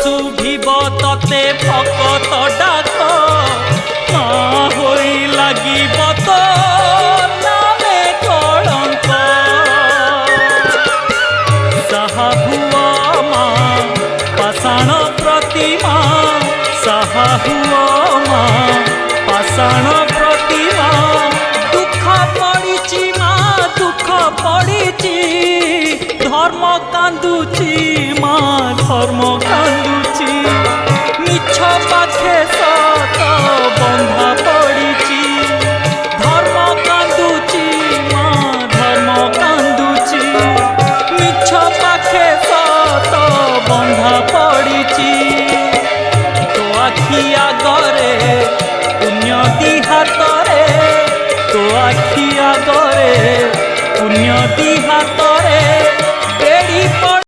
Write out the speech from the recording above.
শুভিব ততে ভকত ডাক মা হই লাগিব তো নামে কলঙ্ক সাহা হুয়া মা পাষাণ প্রতিমা সাহা হুয়া মা পাষাণ প্রতিমা দুঃখ পড়িছি মা দুঃখ পড়িছি ধর্ম কান্দুছি মা ধর্ম কান্দুছি মিছ পাখে সত বন্ধা পড়িছি ধর্ম কান্দুছি মা ধর্ম কান্দুছি মিছ পাখে সত বন্ধা পড়িছি তো আখি আগরে পুণ্য দি হাতরে তো আখি আগরে পুণ্য দি হাতরে